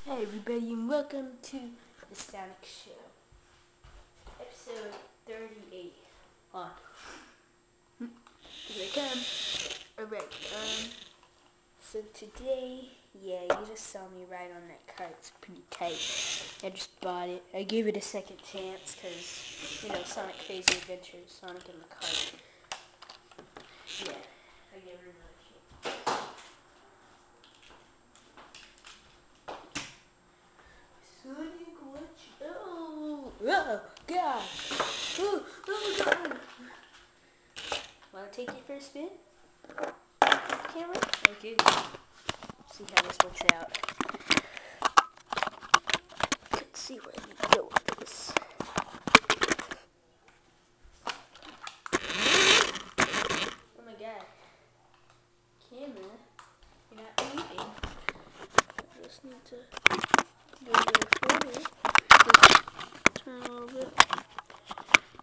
Hey everybody and welcome to the Sonic Show, episode 38. On. Here I come. Alright, so today, yeah, you just saw me ride on that cart. It's pretty tight. I just bought it. I gave it a second chance because, Sonic Crazy Adventures, Sonic in the cart. Yeah, I gave it another chance. Sonic, watch out! Oh, God! Oh, God! Want to take it for a spin? Camera? Okay. See how this works out. Let's see where we go with this. Oh my God. Camera, you're not moving. I just need to go a little further. Turn a little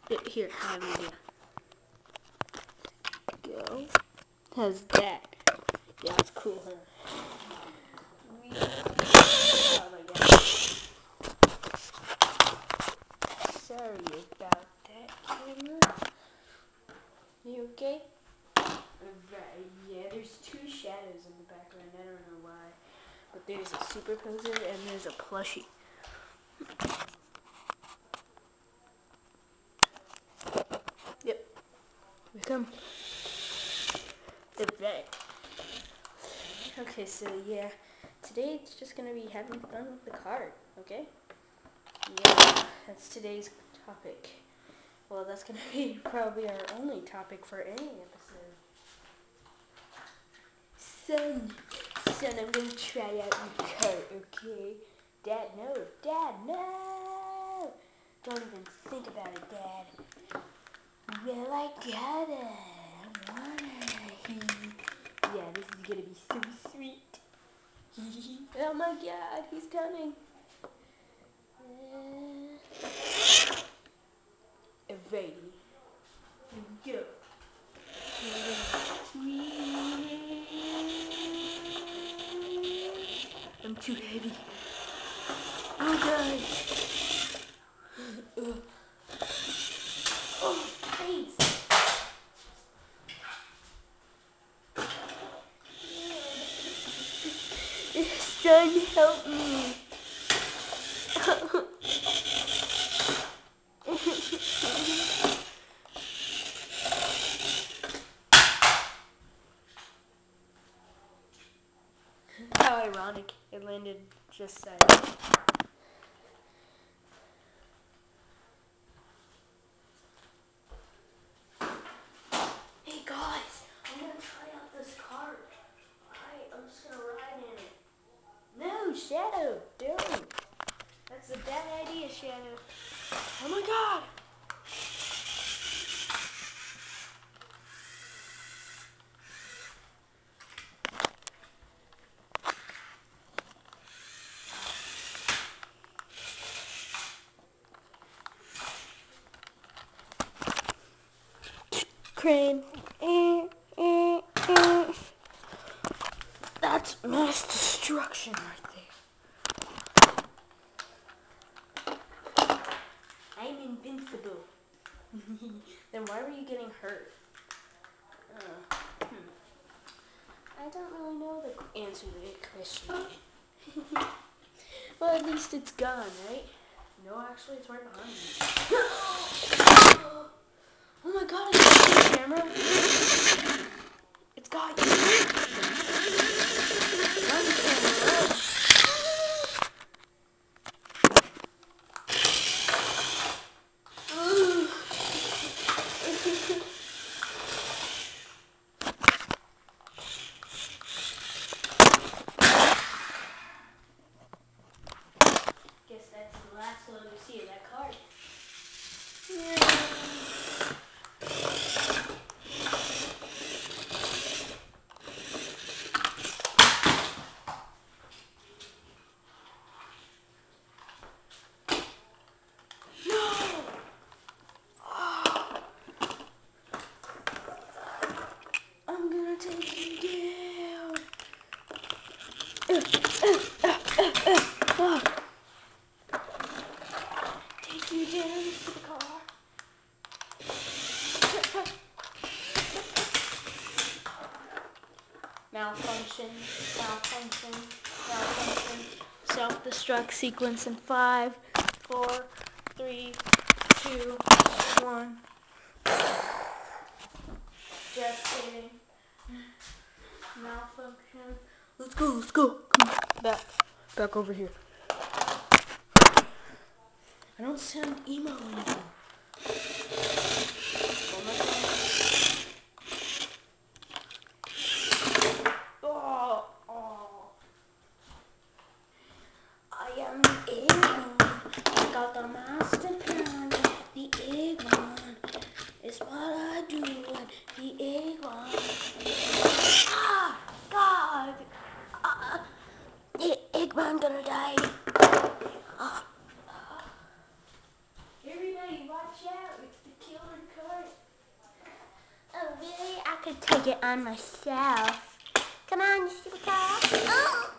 bit. Here, I have an idea. Go. How's that? Yeah, it's cool, huh? Oh my God. Sorry about that, camera. You okay? Right, yeah, there's two shadows in the background. I don't know why. But there's a superposer and there's a plushie. Yep. Here we come. Right. Okay, so yeah. Today it's just gonna be having fun with the card, okay? Yeah, that's today's topic. Well, that's gonna be probably our only topic for any episode. Son, I'm gonna try out your card, okay? Dad, no. Dad, no! Don't even think about it, Dad. Well, I got it. I want it. Yeah, this is gonna be so sweet. Oh my God, he's coming. Alrighty. Here we go. I'm too heavy. Oh God. Oh, please. Son, help me. How ironic. It landed just sideways. Hey guys, I'm gonna try out this cart. Alright, I'm just gonna ride in it. No, Shadow, don't. That's a bad idea, Shadow. Oh my God. Crane. That's mass destruction right there. I'm invincible. Then why were you getting hurt? I don't really know the answer to that question. Well, at least it's gone, right? No, actually, it's right behind me. Oh my God, it's got the camera. It's got you. Run, camera, run. Guess that's the last one we see of that card. I'm gonna take you down. self-destruct sequence in 5, 4, 3, 2, 1. Just kidding. Malfunction. Let's go, let's go. Come on. Back over here. I don't sound emo anymore. Oh. I am the Eggman. I got the master plan. The Eggman is what I do. The Eggman. Ah, God. The Eggman gonna die. Everybody, watch out! It's the killer card. Oh, really? I could take it on myself. Come on, you stupid car. Oh!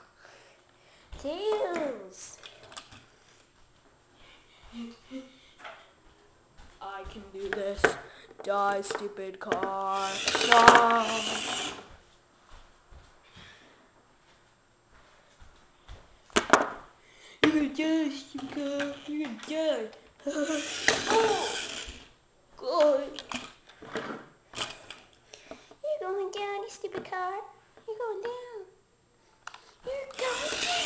Tails. I can do this. Die, stupid car. No. You're gonna die, stupid car. You're gonna die. Oh, God. You're going down, you stupid car. You're going down. You're going down.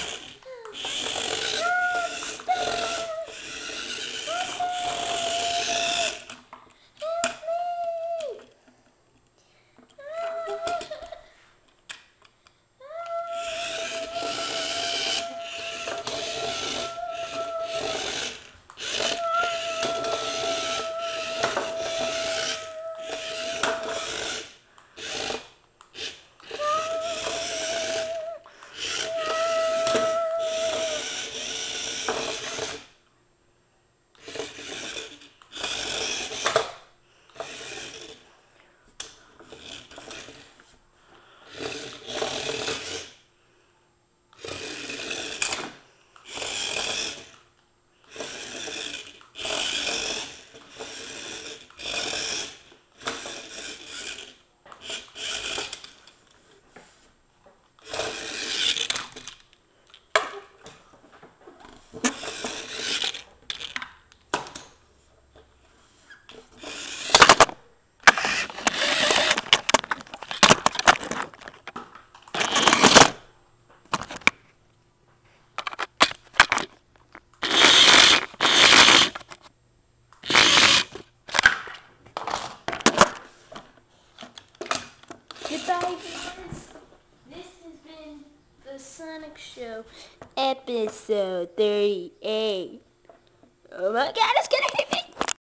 Goodbye, viewers. This has been the Sonic Show, episode 38. Oh my God, it's gonna hit